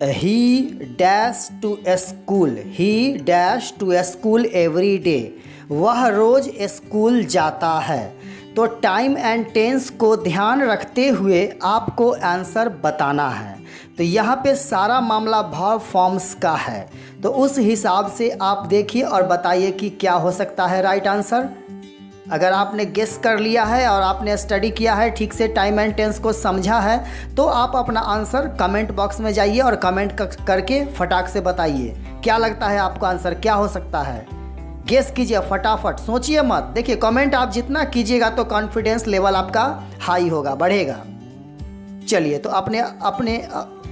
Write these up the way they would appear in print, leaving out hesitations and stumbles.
He dash to school, he dash to school every day, वह रोज़ school जाता है। तो टाइम एंड टेंस को ध्यान रखते हुए आपको आंसर बताना है। तो यहाँ पे सारा मामला वर्ब फॉर्म्स का है, तो उस हिसाब से आप देखिए और बताइए कि क्या हो सकता है राइट आंसर। अगर आपने गेस कर लिया है और आपने स्टडी किया है, ठीक से टाइम एंड टेंस को समझा है, तो आप अपना आंसर कमेंट बॉक्स में जाइए और कमेंट करके फटाक से बताइए क्या लगता है आपका आंसर क्या हो सकता है। गेस कीजिए फटाफट, सोचिए मत। देखिए कमेंट आप जितना कीजिएगा तो कॉन्फिडेंस लेवल आपका हाई होगा, बढ़ेगा। चलिए, तो आपने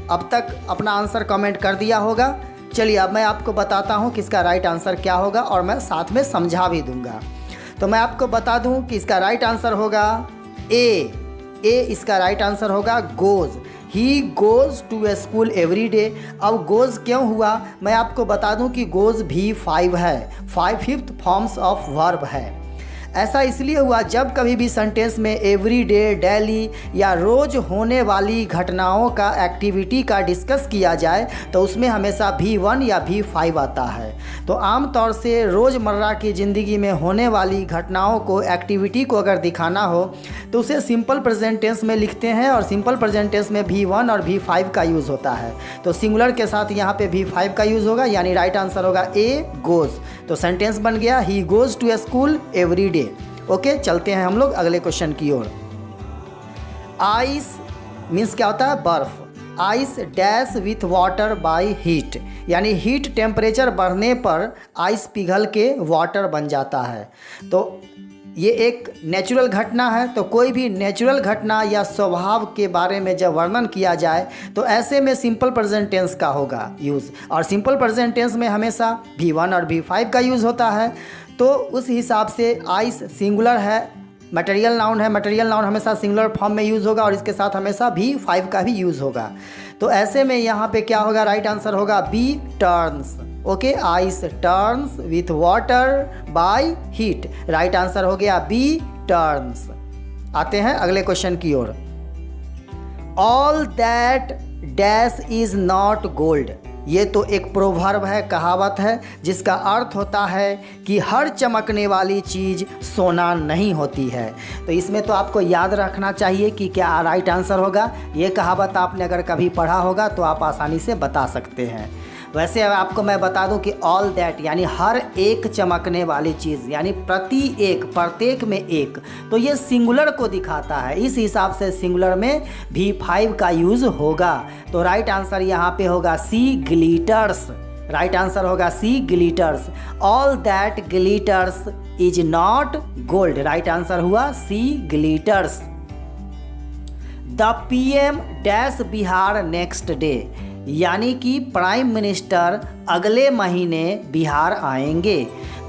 अब तक अपना आंसर कमेंट कर दिया होगा। चलिए अब मैं आपको बताता हूँ कि इसका राइट आंसर क्या होगा और मैं साथ में समझा भी दूंगा। तो मैं आपको बता दूं कि इसका राइट आंसर होगा ए इसका राइट आंसर होगा goes. He goes to school every day. अब गोज़ क्यों हुआ, मैं आपको बता दूं कि गोज़ भी 5 है, 5th फॉर्म्स ऑफ वर्ब है। ऐसा इसलिए हुआ जब कभी भी सेंटेंस में एवरी डे, डेली या रोज़ होने वाली घटनाओं का, एक्टिविटी का डिस्कस किया जाए तो उसमें हमेशा V1 या V5 आता है। तो आम तौर से रोज़मर्रा की ज़िंदगी में होने वाली घटनाओं को, एक्टिविटी को अगर दिखाना हो तो उसे सिंपल प्रेजेंट टेंस में लिखते हैं और सिंपल प्रेजेंट टेंस में V1 और V5 का यूज़ होता है। तो सिंगुलर के साथ यहाँ पे V5 का यूज़ होगा, यानी राइट आंसर होगा ए गोज़। तो सेंटेंस बन गया he goes to school every day. Okay, चलते हैं हम लोग अगले क्वेश्चन की ओर। आइस मीन्स क्या होता है, बर्फ। Ice dash with water by heat, यानी हीट टेम्परेचर बढ़ने पर आइस पिघल के वाटर बन जाता है। तो ये एक नेचुरल घटना है। तो कोई भी नेचुरल घटना या स्वभाव के बारे में जब वर्णन किया जाए तो ऐसे में सिंपल प्रेजेंट टेंस का होगा यूज़, और सिंपल प्रेजेंट टेंस में हमेशा V1 और V5 का यूज़ होता है। तो उस हिसाब से आइस सिंगुलर है, मटेरियल नाउन है, मटेरियल नाउन हमेशा सिंगुलर फॉर्म में यूज़ होगा और इसके साथ हमेशा V5 का भी यूज़ होगा। तो ऐसे में यहाँ पे क्या होगा, राइट आंसर होगा B turns. Okay, ice turns with water by heat, right answer हो गया बी टर्न्स। आते हैं अगले क्वेश्चन की ओर। All that dash is not gold, ये तो एक प्रोवर्ब है, कहावत है, जिसका अर्थ होता है कि हर चमकने वाली चीज़ सोना नहीं होती है। तो इसमें तो आपको याद रखना चाहिए कि क्या राइट आंसर होगा। ये कहावत आपने अगर कभी पढ़ा होगा तो आप आसानी से बता सकते हैं। वैसे अब आपको मैं बता दूं कि ऑल दैट यानी हर एक चमकने वाली चीज़, यानी प्रति एक, प्रत्येक में एक, तो ये सिंगुलर को दिखाता है। इस हिसाब से सिंगुलर में V5 का यूज़ होगा। तो राइट आंसर यहाँ पे होगा सी ग्लिटर्स। राइट आंसर होगा C glitters. All that glitters is not gold, right answer हुआ C glitters. The PM dash Bihar next day, यानी कि प्राइम मिनिस्टर अगले महीने बिहार आएंगे।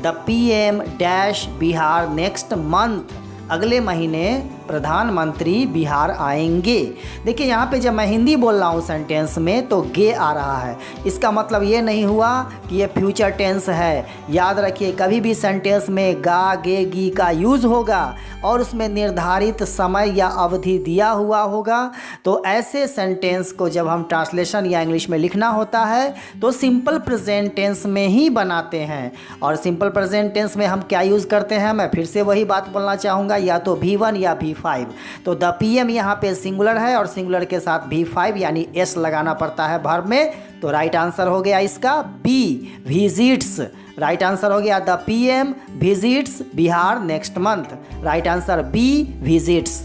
The PM dash Bihar next month, अगले महीने प्रधानमंत्री बिहार आएंगे। देखिए यहाँ पे जब मैं हिंदी बोल रहा हूँ सेंटेंस में तो गे आ रहा है, इसका मतलब ये नहीं हुआ कि ये फ्यूचर टेंस है। याद रखिए कभी भी सेंटेंस में गा, गे, गी का यूज़ होगा और उसमें निर्धारित समय या अवधि दिया हुआ होगा, तो ऐसे सेंटेंस को जब हम ट्रांसलेशन या इंग्लिश में लिखना होता है तो सिंपल प्रेजेंट टेंस में ही बनाते हैं। और सिंपल प्रेजेंट टेंस में हम क्या यूज़ करते हैं, मैं फिर से वही बात बोलना चाहूँगा, या तो V1 या V5। तो द PM यहाँ पे सिंगुलर है और सिंगुलर के साथ V5 यानी S लगाना पड़ता है वर्ब में। तो राइट आंसर हो गया इसका B विजिट्स। राइट आंसर हो गया the PM visits Bihar next month, right answer B visits.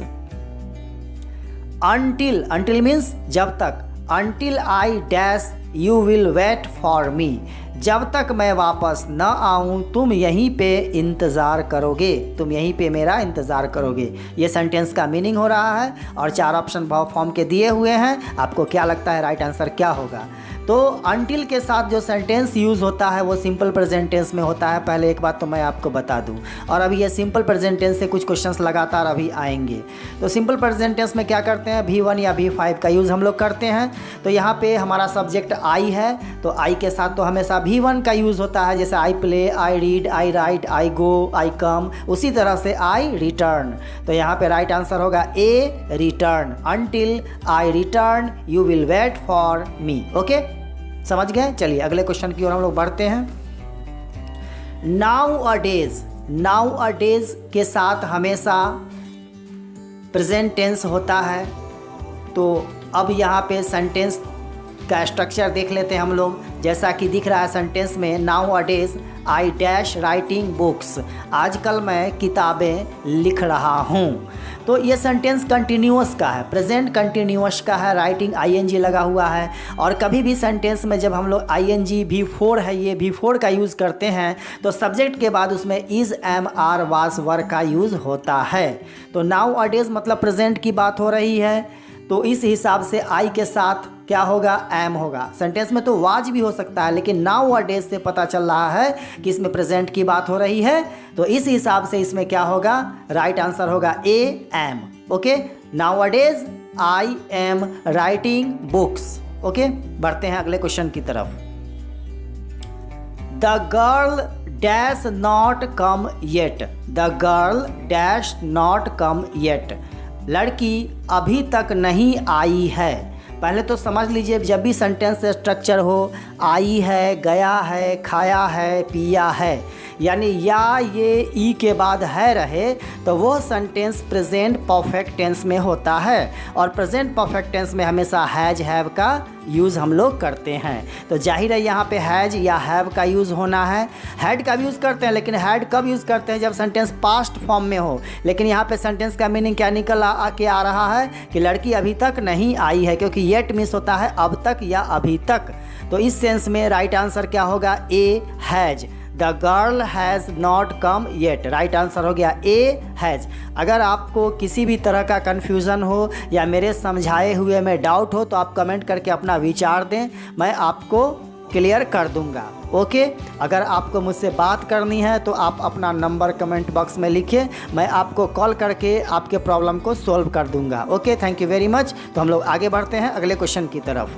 Until means जब तक। Until I dash you will wait for me, जब तक मैं वापस न आऊँ तुम यहीं पे इंतज़ार करोगे, तुम यहीं पे मेरा इंतज़ार करोगे। ये सेंटेंस का मीनिंग हो रहा है और 4 ऑप्शन वर्ब फॉर्म के दिए हुए हैं। आपको क्या लगता है राइट आंसर क्या होगा। तो अंटिल के साथ जो सेंटेंस यूज़ होता है वो सिंपल प्रेजेंट टेंस में होता है। पहले एक बात तो मैं आपको बता दूं, और अभी ये सिंपल प्रेजेंट टेंस से कुछ क्वेश्चंस लगातार अभी आएंगे। तो सिंपल प्रेजेंट टेंस में क्या करते हैं, V1 या V5 का यूज़ हम लोग करते हैं। तो यहाँ पे हमारा सब्जेक्ट आई है, तो आई के साथ तो हमेशा भी वन का यूज़ होता है, जैसे I play, I read, I write, I go, I come, उसी तरह से आई रिटर्न। तो यहाँ पे राइट आंसर होगा A, return. Until I return you will wait for me. Okay, समझ गए? चलिए अगले क्वेश्चन की ओर हम लोग बढ़ते हैं। नाउ अ डेज, नाउ अ डेज के साथ हमेशा प्रेजेंट टेंस होता है। तो अब यहाँ पे सेंटेंस का स्ट्रक्चर देख लेते हैं हम लोग। जैसा कि दिख रहा है सेंटेंस में, now a days I dash writing books, आजकल मैं किताबें लिख रहा हूँ। तो ये सेंटेंस कंटिन्यूअस का है, प्रेजेंट कंटिन्यूअस का है, राइटिंग आईएनजी लगा हुआ है। और कभी भी सेंटेंस में जब हम लोग आईएनजी V4 है, ये V4 का यूज़ करते हैं तो सब्जेक्ट के बाद उसमें इज़, एम, आर, वाज, वर का यूज़ होता है। तो नाउ अ डेज मतलब प्रेजेंट की बात हो रही है, तो इस हिसाब से आई के साथ क्या होगा, एम होगा। सेंटेंस में तो वाज भी हो सकता है, लेकिन नाउ अ डेज से पता चल रहा है कि इसमें प्रेजेंट की बात हो रही है, तो इस हिसाब से इसमें क्या होगा, राइट आंसर होगा A, am. Okay, nowadays I am writing books. Okay, बढ़ते हैं अगले क्वेश्चन की तरफ। The girl dash not come yet, the girl dash not come yet, लड़की अभी तक नहीं आई है। पहले तो समझ लीजिए, जब भी सेंटेंस स्ट्रक्चर हो, आई है, गया है, खाया है, पिया है, यानी या ये ई के बाद है रहे, तो वो सेंटेंस प्रेजेंट परफेक्ट टेंस में होता है। और प्रेजेंट परफेक्ट टेंस में हमेशा हैज, हैव का यूज़ हम लोग करते हैं। तो जाहिर है यहाँ पे हैज या हैव का यूज़ होना है। हैड का भी यूज़ करते हैं, लेकिन हैड कब यूज़ करते हैं, जब सेंटेंस पास्ट फॉर्म में हो। लेकिन यहाँ पे सेंटेंस का मीनिंग क्या निकल के आ रहा है कि लड़की अभी तक नहीं आई है, क्योंकि येट मिस होता है अब तक या अभी तक। तो इस सेंस में राइट आंसर क्या होगा, A, has. The girl has not come yet, right answer हो गया ए, हैज़। अगर आपको किसी भी तरह का कन्फ्यूज़न हो या मेरे समझाए हुए में डाउट हो तो आप कमेंट करके अपना विचार दें, मैं आपको क्लियर कर दूंगा। ओके, अगर आपको मुझसे बात करनी है तो आप अपना नंबर कमेंट बॉक्स में लिखिए, मैं आपको कॉल करके आपके प्रॉब्लम को सॉल्व कर दूंगा। Okay, thank you very much. तो हम लोग आगे बढ़ते हैं अगले क्वेश्चन की तरफ।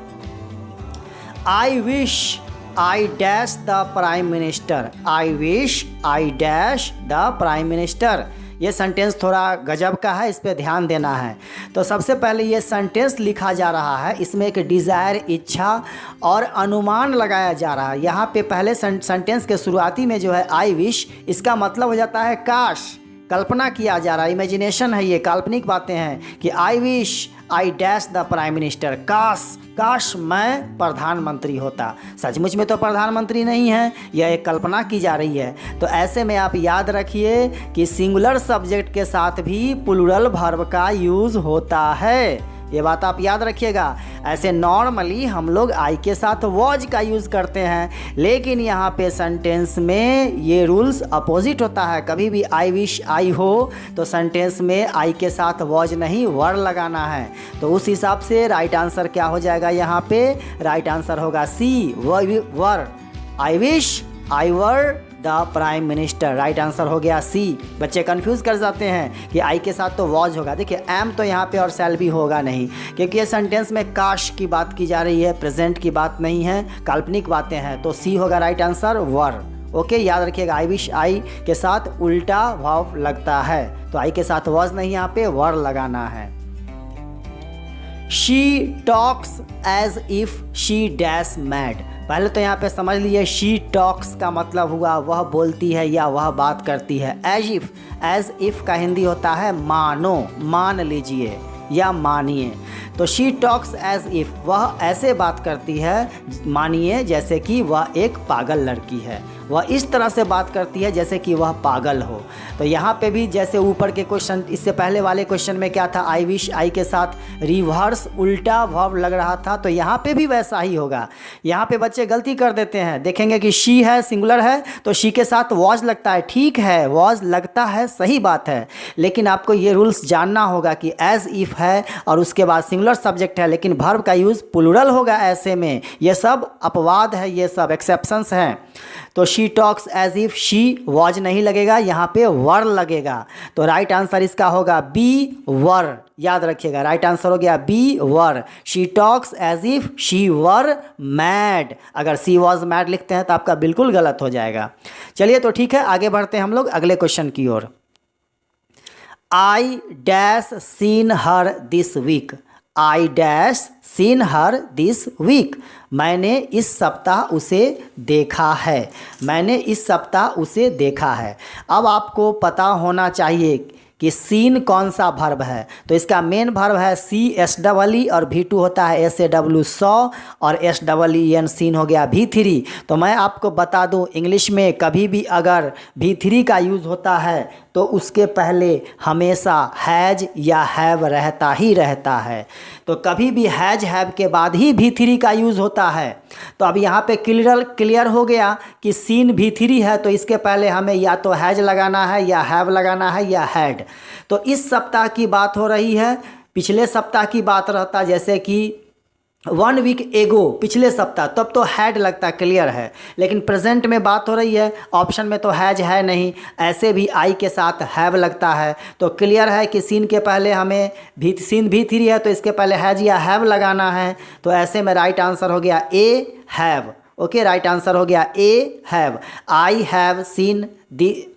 आई wish I dash the prime minister, I wish I dash the prime minister. ये सेंटेंस थोड़ा गजब का है, इस पे ध्यान देना है। तो सबसे पहले ये सेंटेंस लिखा जा रहा है, इसमें एक डिज़ायर, इच्छा और अनुमान लगाया जा रहा है। यहाँ पे पहले सेंटेंस के शुरुआती में जो है आई विश, इसका मतलब हो जाता है काश, कल्पना किया जा रहा है, इमेजिनेशन है, ये काल्पनिक बातें हैं कि आई wish I dash the prime minister, काश मैं प्रधानमंत्री होता। सचमुच में तो प्रधानमंत्री नहीं है, यह एक कल्पना की जा रही है। तो ऐसे में आप याद रखिए कि सिंगुलर सब्जेक्ट के साथ भी प्लूरल वर्ब का यूज़ होता है, ये बात आप याद रखिएगा। ऐसे नॉर्मली हम लोग आई के साथ वॉज का यूज़ करते हैं, लेकिन यहाँ पे सेंटेंस में ये रूल्स अपोजिट होता है। कभी भी आई विश आई हो तो सेंटेंस में आई के साथ वॉज नहीं, वर लगाना है। तो उस हिसाब से राइट आंसर क्या हो जाएगा, यहाँ पे राइट आंसर होगा C, were. I wish I were the prime minister, right answer हो गया सी। बच्चे कंफ्यूज कर जाते हैं कि आई के साथ तो वॉज होगा। देखिए एम तो यहाँ पे और शैल भी होगा नहीं, क्योंकि ये सेंटेंस में काश की बात की जा रही है, प्रेजेंट की बात नहीं है, काल्पनिक बातें हैं। तो सी होगा राइट आंसर, वर। ओके, याद रखिएगा आई विश आई के साथ उल्टा वर्ब लगता है, तो आई के साथ वॉज नहीं, यहाँ पे वर लगाना है। She talks as if she dash mad, पहले तो यहाँ पे समझ लीजिए शी टॉक्स का मतलब हुआ वह बोलती है या वह बात करती है। एज इफ का हिंदी होता है मानो, मान लीजिए या मानिए। तो शी टॉक्स एज इफ, वह ऐसे बात करती है मानिए जैसे कि वह एक पागल लड़की है, वह इस तरह से बात करती है जैसे कि वह पागल हो। तो यहाँ पे भी जैसे ऊपर के क्वेश्चन, इससे पहले वाले क्वेश्चन में क्या था, आई विश आई के साथ रिवर्स उल्टा वर्ब लग रहा था, तो यहाँ पे भी वैसा ही होगा। यहाँ पे बच्चे गलती कर देते हैं, देखेंगे कि शी है, सिंगुलर है, तो शी के साथ वॉज लगता है। ठीक है, वॉज लगता है, सही बात है, लेकिन आपको ये रूल्स जानना होगा कि एज इफ है और उसके बाद सिंगुलर सब्जेक्ट है, लेकिन वर्ब का यूज़ प्लूरल होगा ऐसे में। ये सब अपवाद है, ये सब एक्सेप्शंस हैं। तो she talks as if she was नहीं लगेगा, यहाँ पे वर लगेगा। तो राइट आंसर इसका होगा बी वर। याद रखिएगा, राइट आंसर हो गया B were. She talks as if she were mad. अगर शी वॉज मैड लिखते हैं तो आपका बिल्कुल गलत हो जाएगा। चलिए तो ठीक है, आगे बढ़ते हैं हम लोग अगले क्वेश्चन की ओर। I dash seen her this week. I dash seen her this week. मैंने इस सप्ताह उसे देखा है। मैंने इस सप्ताह उसे देखा है। अब आपको पता होना चाहिए कि सीन कौन सा वर्ब है। तो इसका मेन वर्ब है CSEE और V2 होता है SAW सॉ और SEEN सीन हो गया V3। तो मैं आपको बता दूं, इंग्लिश में कभी भी अगर V3 का यूज़ होता है तो उसके पहले हमेशा हैज या हैव रहता ही रहता है। तो कभी भी हैज हैव के बाद ही V3 का यूज़ होता है। तो अब यहाँ पे क्लियर हो गया कि सीन V3 है, तो इसके पहले हमें या तो हैज लगाना है या हैव लगाना है या हैड। तो इस सप्ताह की बात हो रही है, पिछले सप्ताह की बात रहता जैसे कि 1 वीक एगो, पिछले सप्ताह, तब तो हैड लगता, क्लियर है। लेकिन प्रेजेंट में बात हो रही है, ऑप्शन में तो हैज है नहीं, ऐसे भी आई के साथ हैव लगता है। तो क्लियर है कि सीन के पहले हमें सीन V3 है तो इसके पहले हैज या हैव लगाना है। तो ऐसे में राइट आंसर हो गया A have. Okay, right answer हो गया A have. I have seen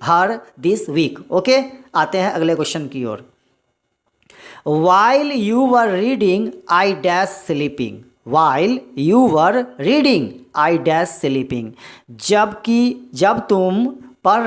her this week. Okay, आते हैं अगले क्वेश्चन की ओर। While you were reading, I dash sleeping. While you were reading, I dash sleeping. जब तुम पढ़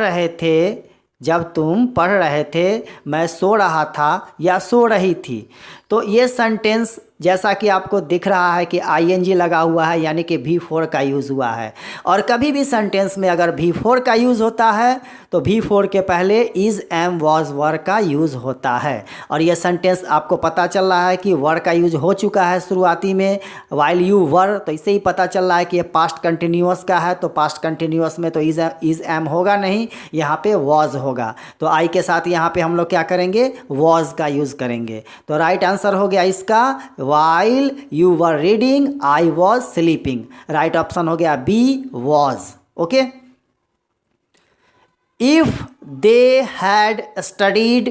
रहे थे मैं सो रहा था या सो रही थी। तो ये सेंटेंस जैसा कि आपको दिख रहा है कि ING लगा हुआ है, यानी कि V4 का यूज़ हुआ है। और कभी भी सेंटेंस में अगर V4 का यूज़ होता है तो V4 के पहले इज़ एम वॉज वर का यूज़ होता है। और ये सेंटेंस आपको पता चल रहा है कि वर का यूज़ हो चुका है शुरुआती में, वाइल यू वर, तो इससे ही पता चल रहा है कि ये पास्ट कंटिन्यूअस का है। तो पास्ट कंटिन्यूअस में तो इज़ एम होगा नहीं, यहाँ पे वॉज होगा। तो आई के साथ यहाँ पे हम लोग क्या करेंगे, वॉज का यूज़ करेंगे। तो राइट आंसर हो गया इसका while you were reading I was sleeping। Right option हो गया B was। Okay, if they had studied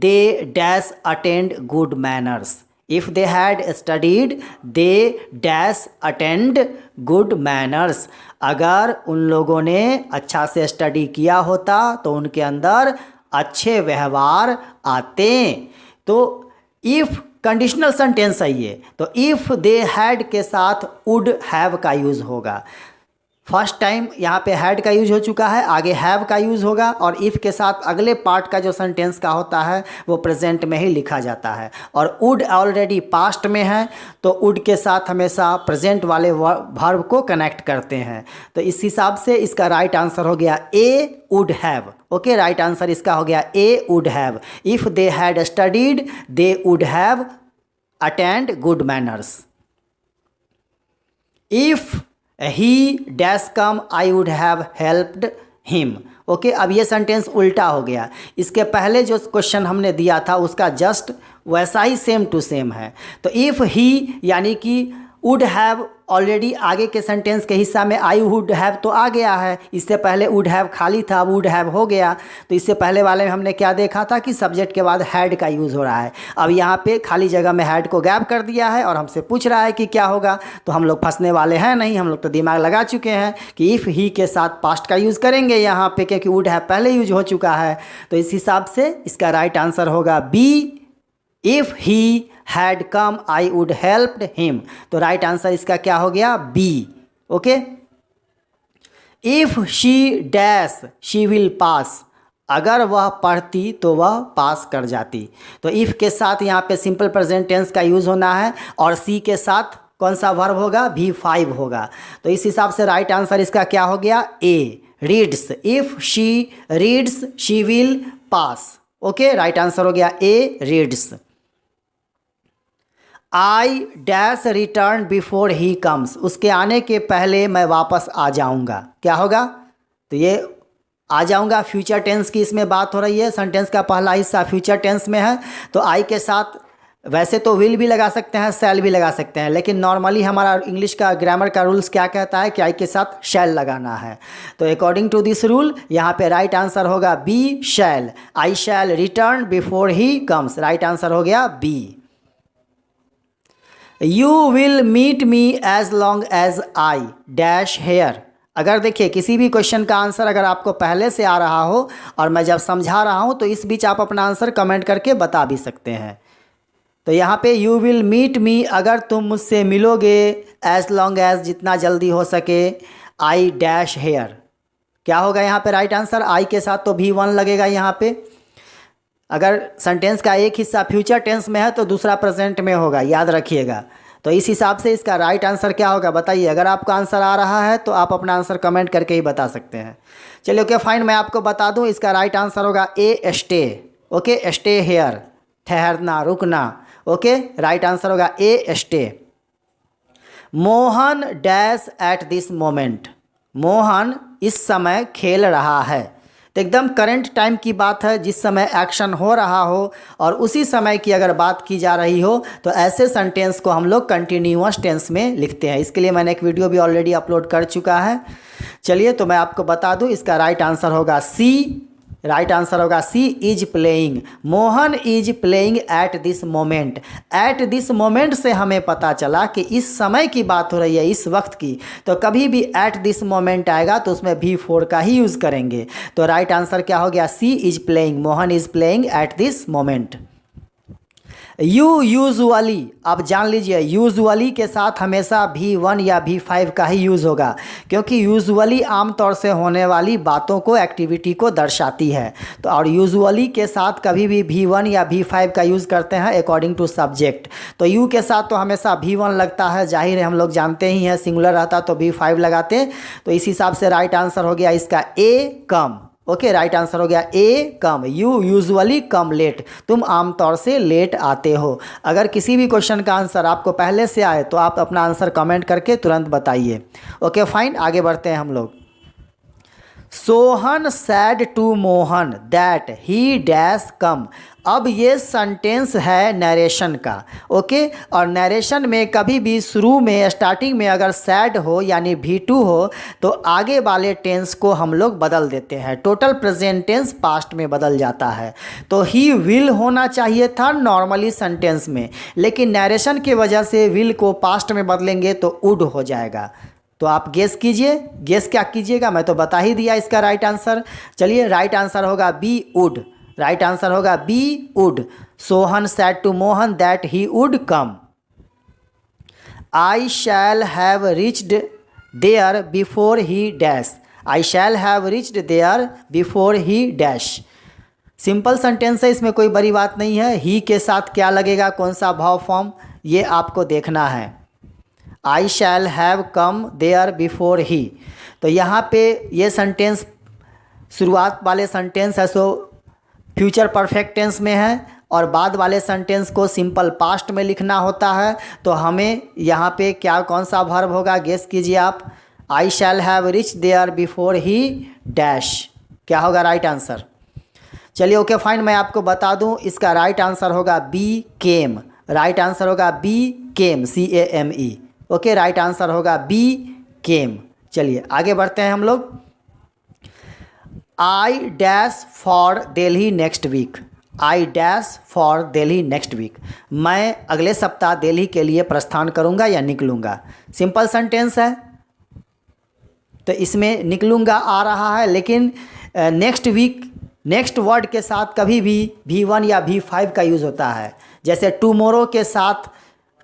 they dash attend good manners। if they had studied they dash attend good manners। अगर उन लोगों ने अच्छा से स्टडी किया होता तो उनके अंदर अच्छे व्यवहार आते। तो इफ़ कंडीशनल सेंटेंस है ये, तो इफ़ दे हैड के साथ वुड हैव का यूज़ होगा। फर्स्ट टाइम यहाँ पे हैड का यूज हो चुका है, आगे हैव का यूज़ होगा। और इफ़ के साथ अगले पार्ट का जो सेंटेंस का होता है वो प्रेजेंट में ही लिखा जाता है। और वुड ऑलरेडी पास्ट में है तो वुड के साथ हमेशा प्रेजेंट वाले वर्ब को कनेक्ट करते हैं। तो इस हिसाब से इसका राइट आंसर हो गया A would have. Okay, right answer इसका हो गया A would have. If they had studied they would have attend good manners. If he dash come I would have helped him. Okay, अब ये sentence उल्टा हो गया। इसके पहले जो क्वेश्चन हमने दिया था उसका जस्ट वैसा ही सेम टू सेम है। तो इफ़ ही यानी कि वुड हैव ऑलरेडी आगे के सेंटेंस के हिस्सा में आई वुड हैव तो आ गया है। इससे पहले वुड हैव खाली था, वुड हैव हो गया। तो इससे पहले वाले में हमने क्या देखा था कि सब्जेक्ट के बाद हैड का यूज़ हो रहा है। अब यहाँ पे खाली जगह में हैड को गैप कर दिया है और हमसे पूछ रहा है कि क्या होगा। तो हम लोग फंसने वाले हैं नहीं, हम लोग तो दिमाग लगा चुके हैं कि इफ़ ही के साथ पास्ट का यूज़ करेंगे यहाँ पे, क्योंकि वुड हैव पहले यूज हो चुका है। तो इस हिसाब से इसका राइट आंसर होगा B, if he had come I would helped him. तो राइट आंसर इसका क्या हो गया, B. Okay, if she dash she will pass. अगर वह पढ़ती तो वह पास कर जाती। तो इफ़ के साथ यहाँ पे सिंपल प्रेजेंट टेंस का यूज़ होना है और सी के साथ कौन सा वर्ब होगा, V5 होगा। तो इस हिसाब से राइट आंसर इसका क्या हो गया, A reads. If she reads she will pass. Okay, right answer हो गया A reads. I dash return before he comes. उसके आने के पहले मैं वापस आ जाऊंगा। क्या होगा, तो ये आ जाऊंगा फ्यूचर टेंस की इसमें बात हो रही है। सेंटेंस का पहला हिस्सा फ्यूचर टेंस में है। तो आई के साथ वैसे तो विल भी लगा सकते हैं, शैल भी लगा सकते हैं, लेकिन नॉर्मली हमारा इंग्लिश का ग्रामर का रूल्स क्या कहता है कि आई के साथ शैल लगाना है। तो अकॉर्डिंग टू दिस रूल यहाँ पे राइट आंसर होगा B, shall. I shall return before he comes, right answer हो गया B. You will meet me as long as I dash here. अगर देखिए किसी भी क्वेश्चन का आंसर अगर आपको पहले से आ रहा हो और मैं जब समझा रहा हूँ तो इस बीच आप अपना आंसर कमेंट करके बता भी सकते हैं। तो यहाँ पे यू विल मीट मी, अगर तुम मुझसे मिलोगे, एज लॉन्ग एज जितना जल्दी हो सके, आई डैश हेयर, क्या होगा यहाँ पे राइट आंसर? आई के साथ तो भी वन लगेगा यहाँ पे। अगर सेंटेंस का एक हिस्सा फ्यूचर टेंस में है तो दूसरा प्रेजेंट में होगा, याद रखिएगा। तो इस हिसाब से इसका राइट आंसर क्या होगा बताइए। अगर आपका आंसर आ रहा है तो आप अपना आंसर कमेंट करके ही बता सकते हैं। चलिए ओके फाइन, मैं आपको बता दूं इसका राइट आंसर होगा A, stay. Okay, stay here, ठहरना, रुकना। ओके, राइट आंसर होगा A, stay. Mohan dash at this moment, Mohan इस समय खेल रहा है। तो एकदम करंट टाइम की बात है, जिस समय एक्शन हो रहा हो और उसी समय की अगर बात की जा रही हो तो ऐसे सेंटेंस को हम लोग कंटिन्यूअस टेंस में लिखते हैं। इसके लिए मैंने एक वीडियो भी ऑलरेडी अपलोड कर चुका है। चलिए तो मैं आपको बता दूं इसका राइट आंसर होगा सी, राइट आंसर होगा C, is playing. Mohan is playing at this moment. At this moment से हमें पता चला कि इस समय की बात हो रही है, इस वक्त की। तो कभी भी एट दिस मोमेंट आएगा तो उसमें भी फोर का ही यूज़ करेंगे। तो राइट आंसर क्या हो गया? C, is playing. Mohan is playing at this moment. You usually, आप जान लीजिए यूजुअली के साथ हमेशा V1 या V5 का ही यूज़ होगा, क्योंकि यूजुअली आमतौर से होने वाली बातों को, एक्टिविटी को दर्शाती है। तो और यूजुअली के साथ कभी भी V1 या V5 का यूज़ करते हैं अकॉर्डिंग टू सब्जेक्ट। तो यू के साथ तो हमेशा V1 लगता है, जाहिर है हम लोग जानते ही हैं, सिंगुलर रहता तो V5 लगाते। तो इस हिसाब से राइट आंसर हो गया इसका ए, कम। ओके, राइट आंसर हो गया ए, कम। यू यूजुअली कम लेट, तुम आमतौर से लेट आते हो। अगर किसी भी क्वेश्चन का आंसर आपको पहले से आए तो आप अपना आंसर कमेंट करके तुरंत बताइए। ओके फाइन, आगे बढ़ते हैं हम लोग। Sohan said to Mohan that he dash come. अब ये सेंटेंस है नरेशन का। ओके, और नरेशन में कभी भी शुरू में, स्टार्टिंग में अगर सैड हो यानी V2 हो तो आगे वाले टेंस को हम लोग बदल देते हैं। टोटल प्रेजेंट टेंस पास्ट में बदल जाता है। तो ही विल होना चाहिए था नॉर्मली सेंटेंस में, लेकिन नरेशन की वजह से विल को पास्ट में बदलेंगे तो वुड हो जाएगा। तो आप गेस कीजिए, गेस क्या कीजिएगा, मैं तो बता ही दिया इसका राइट आंसर। चलिए, राइट आंसर होगा बी, वुड। राइट आंसर होगा B, would. Sohan said to Mohan that he would come. I shall have reached there before he dash. I shall have reached there before he dash. Simple sentence है, इसमें कोई बड़ी बात नहीं है। ही के साथ क्या लगेगा, कौन सा भाव फॉर्म, ये आपको देखना है। I shall have come there before he. तो यहाँ पे ये सेंटेंस शुरुआत वाले सेंटेंस है सो फ्यूचर परफेक्ट टेंस में है, और बाद वाले सेंटेंस को सिंपल पास्ट में लिखना होता है। तो हमें यहाँ पे क्या, कौन सा वर्ब होगा, गेस कीजिए आप। I shall have reach there before he dash, क्या होगा राइट आंसर? चलिए ओके फाइन, मैं आपको बता दूं इसका राइट आंसर होगा बी, केम। राइट आंसर होगा B, came, CAME। Okay, right answer होगा बी, केम। चलिए आगे बढ़ते हैं हम लोग। I dash for Delhi next week. I dash for Delhi next week, मैं अगले सप्ताह दिल्ली के लिए प्रस्थान करूंगा या निकलूंगा। सिंपल सेंटेंस है, तो इसमें निकलूंगा आ रहा है, लेकिन नेक्स्ट वीक, नेक्स्ट वर्ड के साथ कभी भी V1 या V5 का यूज़ होता है। जैसे टुमोरो के साथ,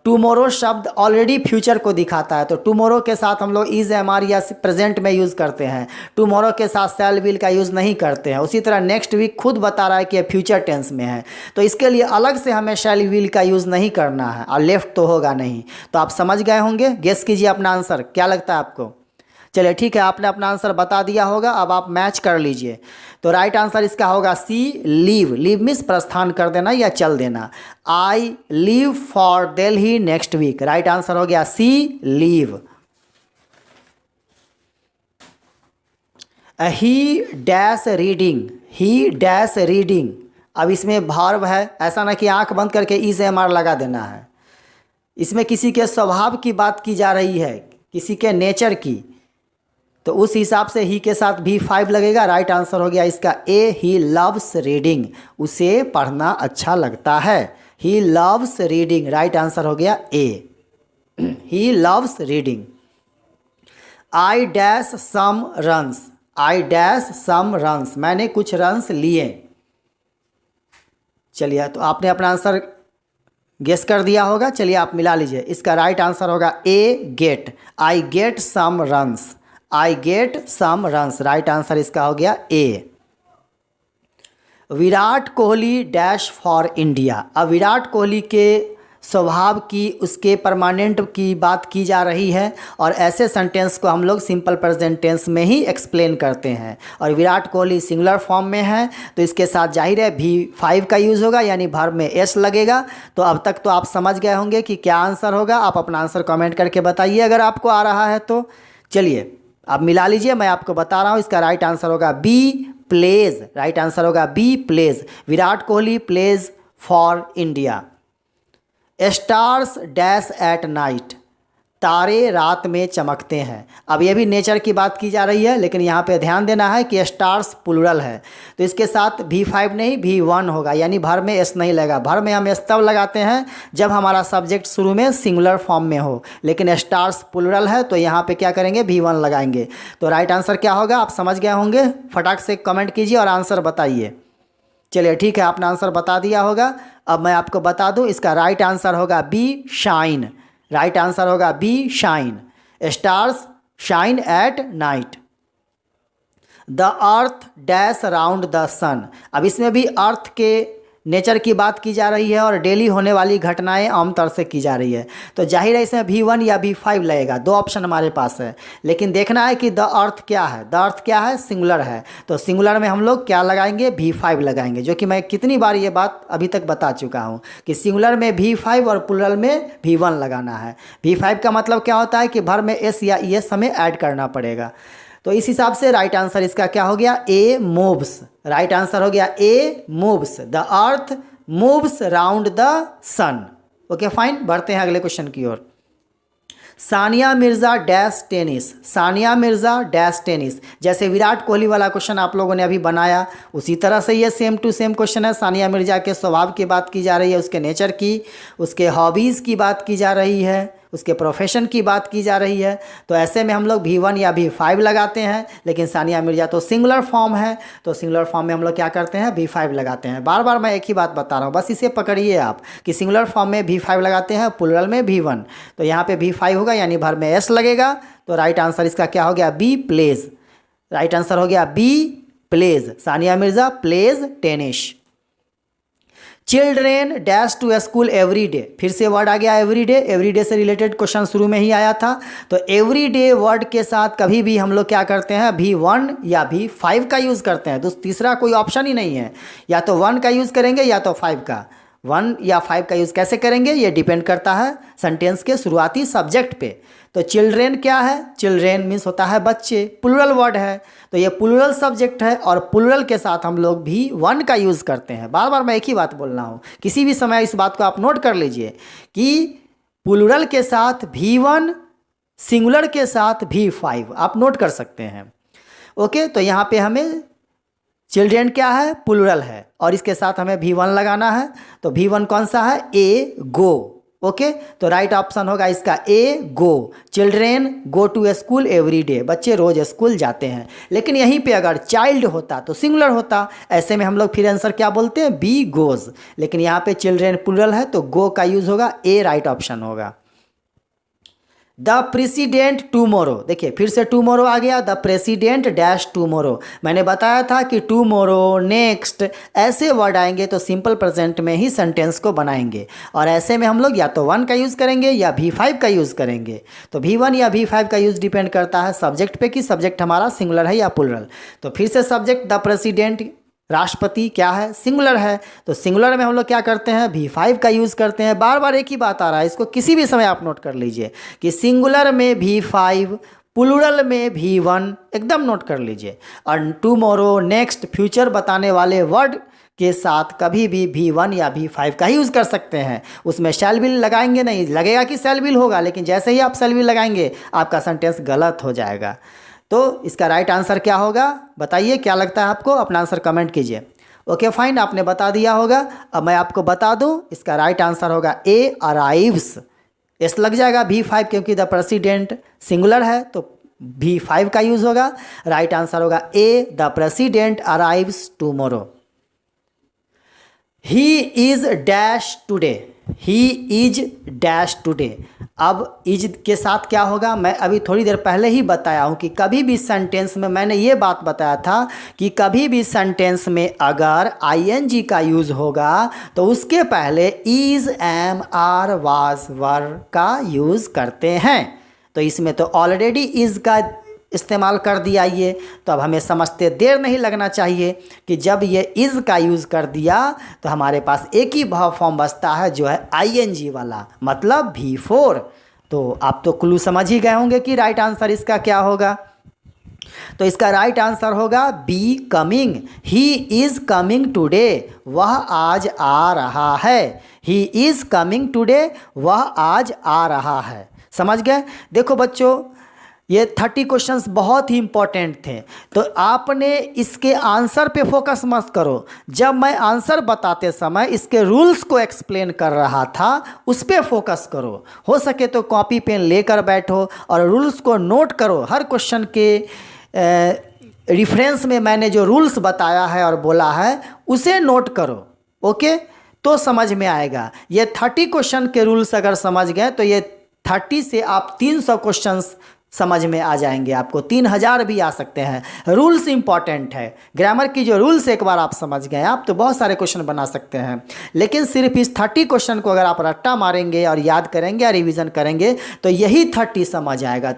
टुमोरो शब्द ऑलरेडी फ्यूचर को दिखाता है, तो टुमोरो के साथ हम लोग इज, MR या प्रेजेंट में यूज़ करते हैं। टुमोरो के साथ शैल विल का यूज़ नहीं करते हैं। उसी तरह नेक्स्ट वीक खुद बता रहा है कि फ्यूचर टेंस में है, तो इसके लिए अलग से हमें शैल विल का यूज़ नहीं करना है, और लेफ्ट तो होगा नहीं। तो आप समझ गए होंगे, गेस कीजिए अपना आंसर, क्या लगता है आपको? चलिए ठीक है, आपने अपना आंसर बता दिया होगा, अब आप मैच कर लीजिए। तो राइट आंसर इसका होगा सी, लीव। लीव मीन्स प्रस्थान कर देना या चल देना। I leave for Delhi next week, right answer हो गया C, leave. He dash reading, he dash reading, अब इसमें वर्ब है, ऐसा ना कि आंख बंद करके ई से एम आर लगा देना है। इसमें किसी के स्वभाव की बात की जा रही है, किसी के नेचर की, तो उस हिसाब से ही के साथ भी 5 लगेगा। राइट आंसर हो गया इसका ए, ही लव्स रीडिंग, उसे पढ़ना अच्छा लगता है। He loves reading, right answer हो गया A, he loves reading. I dash some runs, I dash some runs, मैंने कुछ रन्स लिए। चलिए, तो आपने अपना आंसर गेस कर दिया होगा। चलिए आप मिला लीजिए। इसका राइट आंसर होगा A, get, I get some runs, I get some runs, right answer इसका हो गया A. Virat Kohli dash for India, अब विराट कोहली के स्वभाव की, उसके परमानेंट की बात की जा रही है, और ऐसे सेंटेंस को हम लोग सिंपल प्रेजेंट टेंस में ही एक्सप्लेन करते हैं। और विराट कोहली सिंगुलर फॉर्म में है, तो इसके साथ जाहिर है V5 का यूज़ होगा, यानी वर्ब में एस लगेगा। तो अब तक तो आप समझ गए होंगे कि क्या आंसर होगा। आप अपना आंसर कमेंट करके बताइए अगर आपको आ रहा है तो। चलिए आप मिला लीजिए, मैं आपको बता रहा हूँ। इसका राइट आंसर होगा बी, प्लेज, राइट आंसर होगा B, plays. Virat Kohli plays for India. Stars dash at night, तारे रात में चमकते हैं। अब ये भी नेचर की बात की जा रही है, लेकिन यहाँ पे ध्यान देना है कि स्टार्स प्लूरल है, तो इसके साथ V5 नहीं V1 होगा, यानी भर में एस नहीं लगेगा। भर में हम एस तब लगाते हैं जब हमारा सब्जेक्ट शुरू में सिंगुलर फॉर्म में हो, लेकिन स्टार्स प्लूरल है तो यहाँ पे क्या करेंगे, V1 लगाएंगे। तो राइट आंसर क्या होगा आप समझ गए होंगे। फटाक से कमेंट कीजिए और आंसर बताइए। चलिए ठीक है, आपने आंसर बता दिया होगा। अब मैं आपको बता दूं, इसका राइट आंसर होगा बी, शाइन, राइट आंसर होगा B, shine. Stars shine at night. The earth dash around the sun, अब इसमें भी अर्थ के नेचर की बात की जा रही है और डेली होने वाली घटनाएं आमतौर से की जा रही है, तो जाहिर है इसमें V1 या V5 लगेगा। दो ऑप्शन हमारे पास है, लेकिन देखना है कि द अर्थ क्या है। द अर्थ क्या है, सिंगुलर है, तो सिंगुलर में हम लोग क्या लगाएंगे, V5 लगाएंगे, जो कि मैं कितनी बार ये बात अभी तक बता चुका हूँ कि सिंगुलर में V5 और प्लूरल में V1 लगाना है। V5 का मतलब क्या होता है कि भर में एस या ES हमें ऐड करना पड़ेगा। तो इस हिसाब से राइट आंसर इसका क्या हो गया, ए, मूव्स, राइट आंसर हो गया A, moves. The earth moves round the sun. Okay fine, बढ़ते हैं अगले क्वेश्चन की ओर। Sania Mirza dash tennis, Sania Mirza dash tennis, जैसे विराट कोहली वाला क्वेश्चन आप लोगों ने अभी बनाया, उसी तरह से ये सेम टू सेम क्वेश्चन है। सानिया मिर्ज़ा के स्वभाव की बात की जा रही है, उसके नेचर की, उसके हॉबीज़ की बात की जा रही है, उसके प्रोफेशन की बात की जा रही है। तो ऐसे में हम लोग V1 या V5 लगाते हैं, लेकिन सानिया मिर्ज़ा तो सिंगुलर फॉर्म है, तो सिंगुलर फॉर्म में हम लोग क्या करते हैं, V5 लगाते हैं। बार बार मैं एक ही बात बता रहा हूँ, बस इसे पकड़िए आप कि सिंगुलर फॉर्म में V5 लगाते हैं, प्लूरल में V1। तो यहाँ पे V5 होगा, यानी भर में S लगेगा। तो राइट आंसर इसका क्या हो गया, बी, प्लेज, राइट आंसर हो गया B, plays. Sania Mirza plays tennis. Children dash to school every day, फिर से वर्ड आ गया एवरी डे। एवरी डे से रिलेटेड क्वेश्चन शुरू में ही आया था, तो एवरी डे वर्ड के साथ कभी भी हम लोग क्या करते हैं, V1 या V5 का यूज़ करते हैं। तो तीसरा कोई ऑप्शन ही नहीं है, या तो 1 का यूज़ करेंगे या तो 5 का। 1 या 5 का यूज़ कैसे करेंगे, ये डिपेंड करता है सेंटेंस के शुरुआती सब्जेक्ट पे। तो चिल्ड्रेन क्या है, चिल्ड्रेन मीन्स होता है बच्चे, प्लूरल वर्ड है, तो ये प्लूरल सब्जेक्ट है, और प्लूरल के साथ हम लोग भी 1 का यूज़ करते हैं। बार बार मैं एक ही बात बोल रहा हूँ, किसी भी समय इस बात को आप नोट कर लीजिए कि प्लूरल के साथ V1, सिंगुलर के साथ V5, आप नोट कर सकते हैं। ओके, तो यहाँ पे हमें चिल्ड्रेन क्या है, प्लूरल है, और इसके साथ हमें V1 लगाना है। तो V1 कौन सा है, ए, गो। ओके, तो राइट ऑप्शन होगा इसका A, go. Children go to school every day, बच्चे रोज स्कूल जाते हैं। लेकिन यहीं पे अगर चाइल्ड होता तो सिंगुलर होता, ऐसे में हम लोग फिर आंसर क्या बोलते हैं, बी, गोज। लेकिन यहाँ पे चिल्ड्रेन प्लूरल है, तो गो का यूज होगा, ए राइट ऑप्शन होगा। द प्रेसिडेंट टूमोरो, देखिए फिर से टूमोरो आ गया, द प्रेसिडेंट डैश टूमोरो। मैंने बताया था कि टूमोरो, नेक्स्ट, ऐसे वर्ड आएंगे तो सिंपल प्रेजेंट में ही सेंटेंस को बनाएंगे, और ऐसे में हम लोग या तो 1 का यूज़ करेंगे या V5 का यूज़ करेंगे। तो V1 या V5 का यूज़ डिपेंड करता है सब्जेक्ट पे कि सब्जेक्ट हमारा सिंगुलर है या प्लूरल। तो फिर से सब्जेक्ट द प्रेसिडेंट, राष्ट्रपति क्या है, सिंगुलर है, तो सिंगुलर में हम लोग क्या करते हैं, V5 का यूज़ करते हैं। बार बार एक ही बात आ रहा है, इसको किसी भी समय आप नोट कर लीजिए कि सिंगुलर में V5, प्लूरल में V1, एकदम नोट कर लीजिए। और टुमारो, नेक्स्ट, फ्यूचर बताने वाले वर्ड के साथ कभी भी V1 या V5 का ही यूज़ कर सकते हैं। उसमें शैल विल लगाएंगे नहीं, लगेगा कि शैल विल होगा, लेकिन जैसे ही आप शैल विल लगाएंगे आपका सेंटेंस गलत हो जाएगा। तो इसका राइट आंसर क्या होगा बताइए, क्या लगता है आपको? अपना आंसर कमेंट कीजिए। ओके फाइन, आपने बता दिया होगा। अब मैं आपको बता दूं, इसका राइट आंसर होगा ए, अराइव्स। एस लग जाएगा V5 क्योंकि द प्रेसिडेंट सिंगुलर है तो V5 का यूज़ होगा। राइट आंसर होगा A, the president arrives tomorrow. He is dash today, he is dash today. अब इज के साथ क्या होगा, मैं अभी थोड़ी देर पहले ही बताया हूँ कि कभी भी सेंटेंस में, मैंने ये बात बताया था कि कभी भी सेंटेंस में अगर आईएनजी का यूज़ होगा तो उसके पहले इज, एम, आर, वाज, वर का यूज़ करते हैं। तो इसमें तो ऑलरेडी इज का इस्तेमाल कर दिया ये, तो अब हमें समझते देर नहीं लगना चाहिए कि जब ये इज़ का यूज़ कर दिया तो हमारे पास एक ही भाव फॉर्म बचता है जो है आईएनजी वाला, मतलब V4। तो आप तो क्लू समझ ही गए होंगे कि राइट आंसर इसका क्या होगा। तो इसका राइट आंसर होगा B, coming. He is coming today, वह आज आ रहा है। ही इज़ कमिंग टुडे, वह आज आ रहा है। समझ गए? देखो बच्चों, ये 30 क्वेश्चंस बहुत ही इंपॉर्टेंट थे, तो आपने इसके आंसर पे फोकस मत करो। जब मैं आंसर बताते समय इसके रूल्स को एक्सप्लेन कर रहा था उस पे फोकस करो। हो सके तो कॉपी पेन लेकर बैठो और रूल्स को नोट करो। हर क्वेश्चन के रेफरेंस में मैंने जो रूल्स बताया है और बोला है उसे नोट करो। ओके, तो समझ में आएगा। ये 30 क्वेश्चन के रूल्स अगर समझ गए तो ये 30 से आप 300 क्वेश्चंस समझ में आ जाएंगे, आपको 3000 भी आ सकते हैं। रूल्स इंपॉर्टेंट है। ग्रामर की जो रूल्स एक बार आप समझ गए आप तो बहुत सारे क्वेश्चन बना सकते हैं, लेकिन सिर्फ इस 30 क्वेश्चन को अगर आप रट्टा मारेंगे और याद करेंगे और रिवीजन करेंगे तो यही 30 समझ आएगा।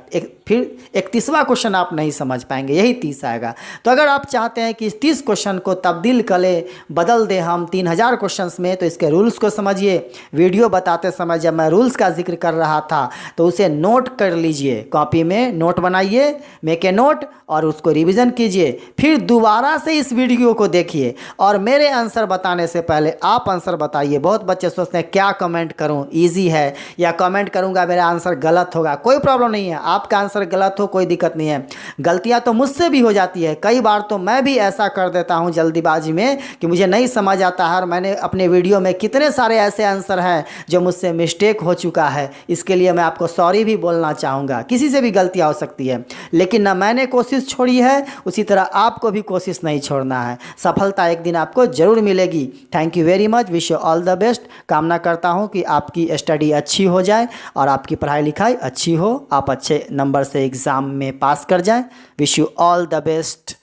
फिर 31वां क्वेश्चन आप नहीं समझ पाएंगे, यही 30 आएगा। तो अगर आप चाहते हैं कि इस 30 क्वेश्चन को तब्दील करें, बदल दें हम 3000 क्वेश्चन में, तो इसके रूल्स को समझिए। वीडियो बताते समय जब मैं रूल्स का जिक्र कर रहा था तो उसे नोट कर लीजिए, कॉपी में नोट बनाइए, मेक ए नोट, और उसको रिवीजन कीजिए। फिर दोबारा से इस वीडियो को देखिए और मेरे आंसर बताने से पहले आप आंसर बताइए। बहुत बच्चे सोचते हैं क्या कमेंट करूं, इजी है, या कमेंट करूंगा मेरा आंसर गलत होगा। कोई प्रॉब्लम नहीं है, आपका आंसर गलत हो कोई दिक्कत नहीं है। गलतियां तो मुझसे भी हो जाती है, कई बार तो मैं भी ऐसा कर देता हूं जल्दीबाजी में कि मुझे नहीं समझ आता है, और मैंने अपने वीडियो में कितने सारे ऐसे आंसर हैं जो मुझसे मिस्टेक हो चुका है। इसके लिए मैं आपको सॉरी भी बोलना चाहूँगा। किसी से भी गलतियाँ हो सकती है, लेकिन ना मैंने कोशिश छोड़ी है, उसी तरह आपको भी कोशिश नहीं छोड़ना है। सफलता एक दिन आपको जरूर मिलेगी। Thank you very much, wish you all the best. कामना करता हूं कि आपकी स्टडी अच्छी हो जाए और आपकी पढ़ाई लिखाई अच्छी हो, आप अच्छे नंबर से एग्ज़ाम में पास कर जाएं। Wish you all the best.